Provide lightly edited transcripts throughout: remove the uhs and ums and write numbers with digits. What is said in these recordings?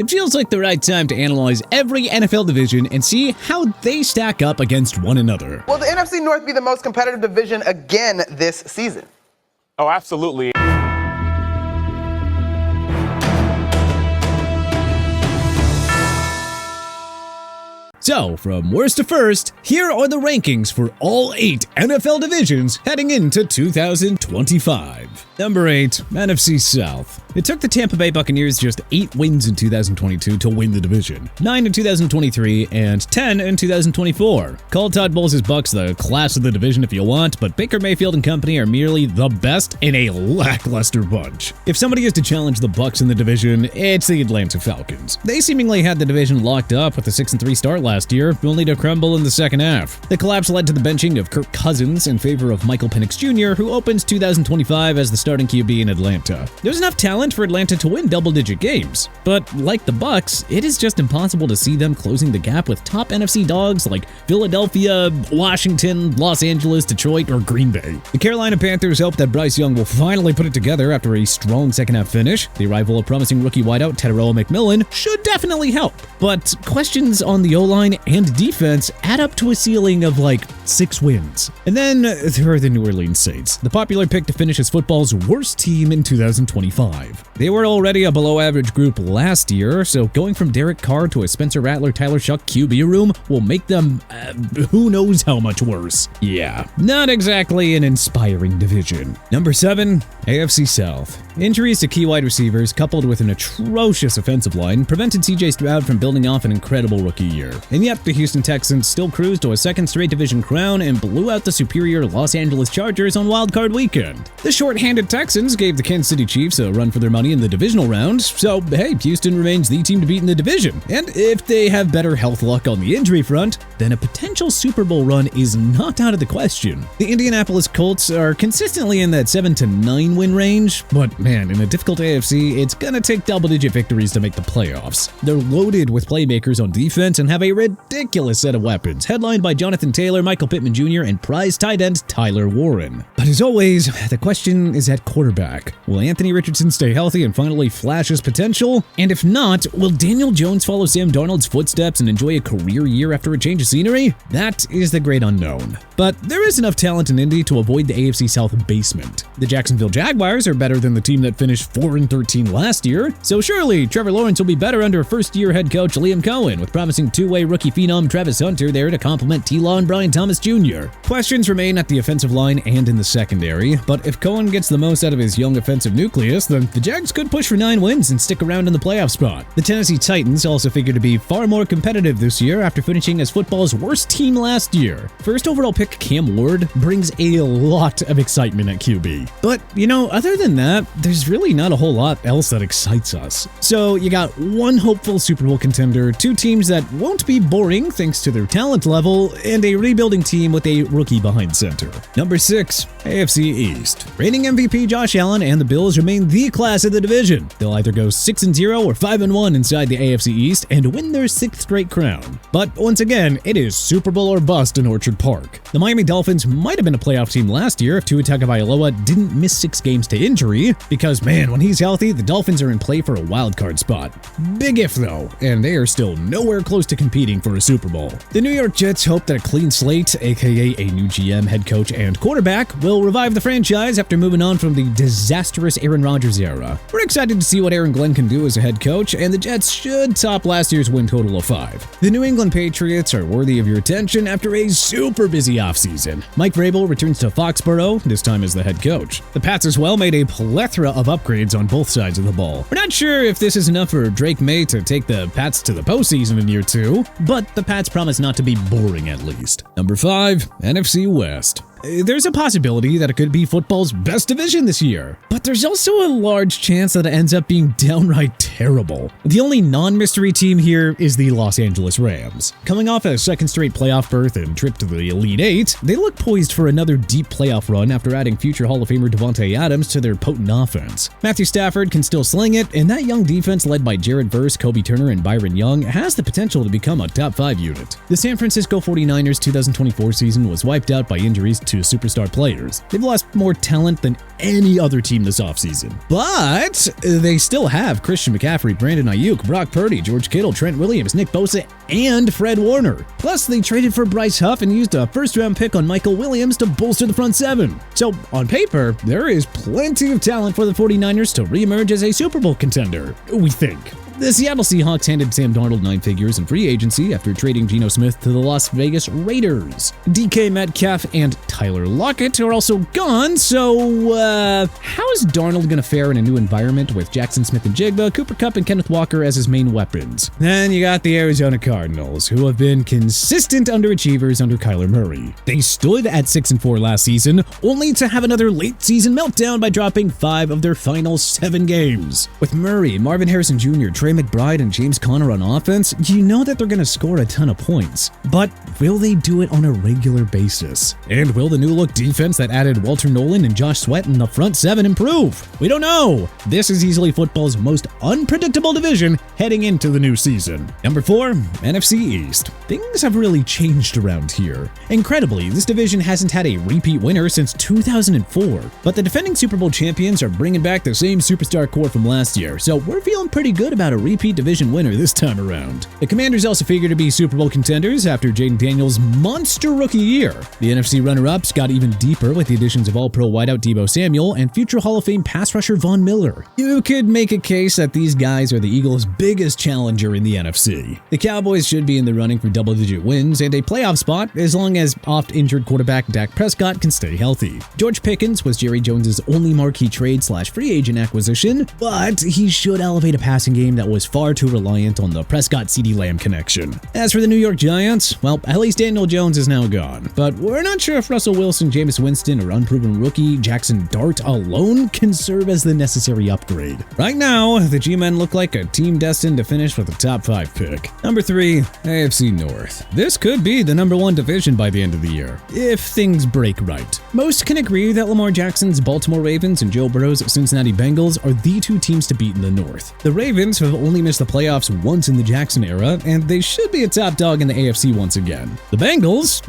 It feels like the right time to analyze every NFL division and see how they stack up against one another. Will the NFC North be the most competitive division again this season? Oh, absolutely. So, from worst to first, here are the rankings for all 8 NFL divisions heading into 2025. Number 8, NFC South. It took the Tampa Bay Buccaneers just 8 wins in 2022 to win the division, 9 in 2023 and 10 in 2024. Call Todd Bowles' Bucs the class of the division if you want, but Baker Mayfield and company are merely the best in a lackluster bunch. If somebody is to challenge the Bucs in the division, it's the Atlanta Falcons. They seemingly had the division locked up with a 6-3 start last year, only to crumble in the second half. The collapse led to the benching of Kirk Cousins in favor of Michael Penix Jr., who opens 2025 as the starting QB in Atlanta. There's enough talent for Atlanta to win double-digit games, but like the Bucs, it is just impossible to see them closing the gap with top NFC dogs like Philadelphia, Washington, Los Angeles, Detroit, or Green Bay. The Carolina Panthers hope that Bryce Young will finally put it together after a strong second-half finish. The arrival of promising rookie wideout Tyrell McMillan should definitely help, but questions on the O-line and defense add up to a ceiling of like 6 wins. And then there are the New Orleans Saints, the popular pick to finish as football's worst team in 2025. They were already a below-average group last year, so going from Derek Carr to a Spencer Rattler, Tyler Shuck QB room will make them who knows how much worse. Yeah, not exactly an inspiring division. Number 7, AFC South. Injuries to key wide receivers coupled with an atrocious offensive line prevented CJ Stroud from building off an incredible rookie year. And yet, the Houston Texans still cruised to a second straight division crown and blew out the superior Los Angeles Chargers on Wild Card Weekend. The short-handed Texans gave the Kansas City Chiefs a run for their money in the divisional round, so hey, Houston remains the team to beat in the division. And if they have better health luck on the injury front, then a potential Super Bowl run is not out of the question. The Indianapolis Colts are consistently in that 7 to 9 win range, but man, in a difficult AFC, it's gonna take double-digit victories to make the playoffs. They're loaded with playmakers on defense and have a ridiculous set of weapons, headlined by Jonathan Taylor, Michael Pittman Jr., and prize tight end Tyler Warren. But as always, the question is at quarterback. Will Anthony Richardson stay healthy and finally flash his potential? And if not, will Daniel Jones follow Sam Darnold's footsteps and enjoy a career year after a change of scenery? That is the great unknown. But there is enough talent in Indy to avoid the AFC South basement. The Jacksonville Jaguars are better than the team that finished 4-13 last year, so surely Trevor Lawrence will be better under first-year head coach Liam Cohen, with promising two-way rookie phenom Travis Hunter there to complement T-Law and Brian Thomas Jr. Questions remain at the offensive line and in the secondary, but if Cohen gets the most out of his young offensive nucleus, then the Jags could push for 9 wins and stick around in the playoff spot. The Tennessee Titans also figure to be far more competitive this year after finishing as football's worst team last year. First overall pick Cam Ward brings a lot of excitement at QB. But, other than that, there's really not a whole lot else that excites us. So you got one hopeful Super Bowl contender, 2 teams that won't be boring thanks to their talent level, and a rebuilding team with a rookie behind center. Number 6, AFC East. Reigning MVP Josh Allen and the Bills remain the class of the division. They'll either go 6-0 or 5-1 inside the AFC East and win their 6th straight crown. But once again, it is Super Bowl or bust in Orchard Park. The Miami Dolphins might have been a playoff team last year if Tua Tagovailoa didn't miss 6 games to injury, because man, when he's healthy, the Dolphins are in play for a wild card spot. Big if though, and they are still nowhere close to competing for a Super Bowl. The New York Jets hope that a clean slate, aka a new GM, head coach, and quarterback, will revive the franchise after moving on from the disastrous Aaron Rodgers era. We're excited to see what Aaron Glenn can do as a head coach, and the Jets should top last year's win total of 5. The New England Patriots are worthy of your attention after a super busy offseason. Mike Vrabel returns to Foxborough, this time as the head coach. The Pats as well made a plethora of upgrades on both sides of the ball. We're not sure if this is enough for Drake May to take the Pats to the postseason in year 2, but the Pats promise not to be boring at least. Number 5, NFC West. There's a possibility that it could be football's best division this year, but there's also a large chance that it ends up being downright terrible. The only non-mystery team here is the Los Angeles Rams. Coming off a 2nd straight playoff berth and trip to the Elite 8, they look poised for another deep playoff run after adding future Hall of Famer Devontae Adams to their potent offense. Matthew Stafford can still sling it, and that young defense led by Jared Verse, Kobe Turner, and Byron Young has the potential to become a top 5 unit. The San Francisco 49ers 2024 season was wiped out by injuries to superstar players. They've lost more talent than any other team this offseason. But they still have Christian McCaffrey, Brandon Ayuk, Brock Purdy, George Kittle, Trent Williams, Nick Bosa, and Fred Warner. Plus, they traded for Bryce Huff and used a first-round pick on Michael Williams to bolster the front seven. So, on paper, there is plenty of talent for the 49ers to reemerge as a Super Bowl contender, we think. The Seattle Seahawks handed Sam Darnold 9 figures in free agency after trading Geno Smith to the Las Vegas Raiders. DK Metcalf and Tyler Lockett are also gone, so how is Darnold going to fare in a new environment with Jackson Smith-Njigba, Cooper Kupp, and Kenneth Walker as his main weapons? Then you got the Arizona Cardinals, who have been consistent underachievers under Kyler Murray. They stood at 6-4 last season, only to have another late-season meltdown by dropping 5 of their final 7 games. With Murray, Marvin Harrison Jr., Trey McBride, and James Conner on offense, you know that they're going to score a ton of points. But will they do it on a regular basis? And will the new-look defense that added Walter Nolan and Josh Sweat in the front 7 improve? We don't know. This is easily football's most unpredictable division heading into the new season. Number 4, NFC East. Things have really changed around here. Incredibly, this division hasn't had a repeat winner since 2004. But the defending Super Bowl champions are bringing back the same superstar core from last year, so we're feeling pretty good about a repeat division winner this time around. The Commanders also figure to be Super Bowl contenders after Jaden Daniels' monster rookie year. The NFC runner-ups got even deeper with the additions of All-Pro wideout Deebo Samuel and future Hall of Fame pass rusher Von Miller. You could make a case that these guys are the Eagles' biggest challenger in the NFC. The Cowboys should be in the running for double-digit wins and a playoff spot as long as oft-injured quarterback Dak Prescott can stay healthy. George Pickens was Jerry Jones's only marquee trade/free agent acquisition, but he should elevate a passing game that was far too reliant on the Prescott-CeeDee Lamb connection. As for the New York Giants, well, at least Daniel Jones is now gone, but we're not sure if Russell Wilson, Jameis Winston, or unproven rookie Jackson Dart alone can serve as the necessary upgrade. Right now, the G-Men look like a team destined to finish with a top 5 pick. Number 3, AFC North. This could be the number 1 division by the end of the year, if things break right. Most can agree that Lamar Jackson's Baltimore Ravens and Joe Burrow's Cincinnati Bengals are the 2 teams to beat in the North. The Ravens have only missed the playoffs once in the Jackson era, and they should be a top dog in the AFC once again. The Bengals,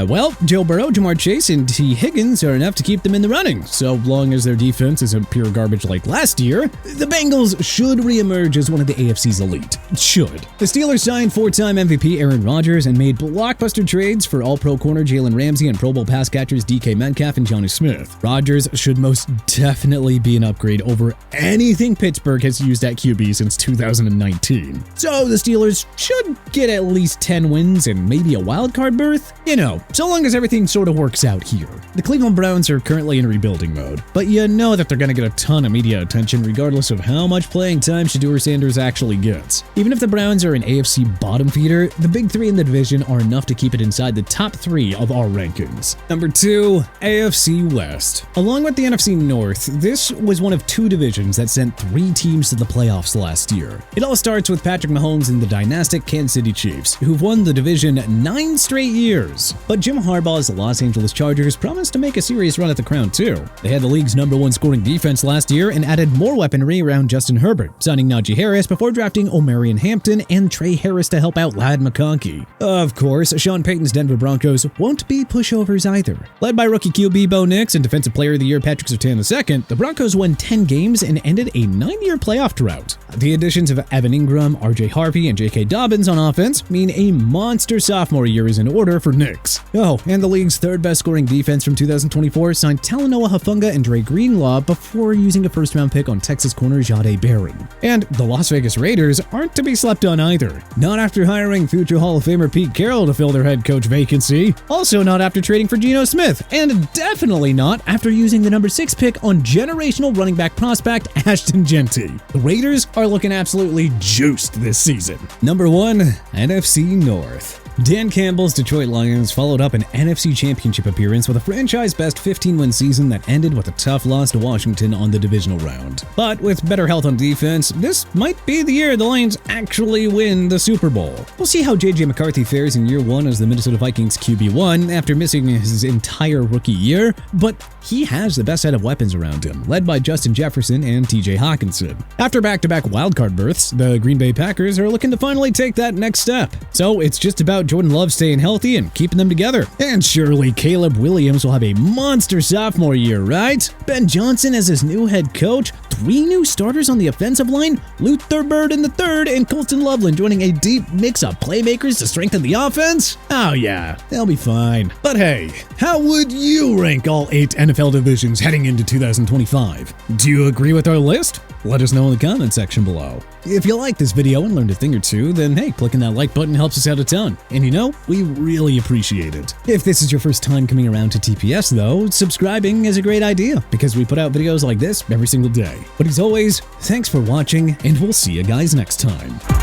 well, Joe Burrow, Jamar Chase, and T. Higgins are enough to keep them in the running, so long as their defense isn't pure garbage like last year. The Bengals should reemerge as one of the AFC's elite. Should. The Steelers signed 4-time MVP Aaron Rodgers and made blockbuster trades for All-Pro corner Jalen Ramsey and Pro Bowl pass catchers DK Metcalf and Johnny Smith. Rodgers should most definitely be an upgrade over anything Pittsburgh has used at QB since 2019. So the Steelers should get at least 10 wins and maybe a wildcard berth? You know, so long as everything sort of works out here. The Cleveland Browns are currently in rebuilding mode, but you know that they're going to get a ton of media attention regardless of how much playing time Shedeur Sanders actually gets. Even if the Browns are an AFC bottom feeder, the big 3 in the division are enough to keep it inside the top 3 of our rankings. Number 2, AFC West. Along with the NFC North, this was one of 2 divisions that sent 3 teams to the playoffs last year. It all starts with Patrick Mahomes and the dynastic Kansas City Chiefs, who've won the division 9 straight years. But Jim Harbaugh's Los Angeles Chargers promised to make a serious run at the crown too. They had the league's number 1 scoring defense last year and added more weaponry around Justin Herbert, signing Najee Harris before drafting Omarion Hampton and Trey Harris to help out Ladd McConkey. Of course, Sean Payton's Denver Broncos won't be pushovers either. Led by rookie QB Bo Nix and Defensive Player of the Year Patrick Surtain II, the Broncos won 10 games and ended a 9-year playoff drought. The additions of Evan Ingram, RJ Harvey, and J.K. Dobbins on offense mean a monster sophomore year is in order for Nix. Oh, and the league's 3rd best scoring defense from 2024 signed Talanoa Hufanga and Dre Greenlaw before using a first-round pick on Texas corner Jahdae Barron. And the Las Vegas Raiders aren't to be slept on either. Not after hiring future Hall of Famer Pete Carroll to fill their head coach vacancy. Also not after trading for Geno Smith. And definitely not after using the number 6 pick on generational running back prospect Ashton Genty. The Raiders are looking absolutely juiced this season. Number 1, NFC North. Dan Campbell's Detroit Lions followed up an NFC Championship appearance with a franchise-best 15-win season that ended with a tough loss to Washington on the divisional round. But with better health on defense, this might be the year the Lions actually win the Super Bowl. We'll see how J.J. McCarthy fares in year 1 as the Minnesota Vikings QB1 after missing his entire rookie year, but he has the best set of weapons around him, led by Justin Jefferson and TJ Hawkinson. After back-to-back wildcard berths, the Green Bay Packers are looking to finally take that next step. So it's just about Jordan Love staying healthy and keeping them together. And surely Caleb Williams will have a monster sophomore year, right? Ben Johnson as his new head coach, 3 new starters on the offensive line, Luther Bird in the third, and Colston Loveland joining a deep mix of playmakers to strengthen the offense? Oh yeah, they'll be fine. But hey, how would you rank all 8 NFL divisions heading into 2025? Do you agree with our list? Let us know in the comment section below. If you liked this video and learned a thing or two, then hey, clicking that like button helps us out a ton. And you know, we really appreciate it. If this is your first time coming around to TPS though, subscribing is a great idea because we put out videos like this every single day. But as always, thanks for watching and we'll see you guys next time.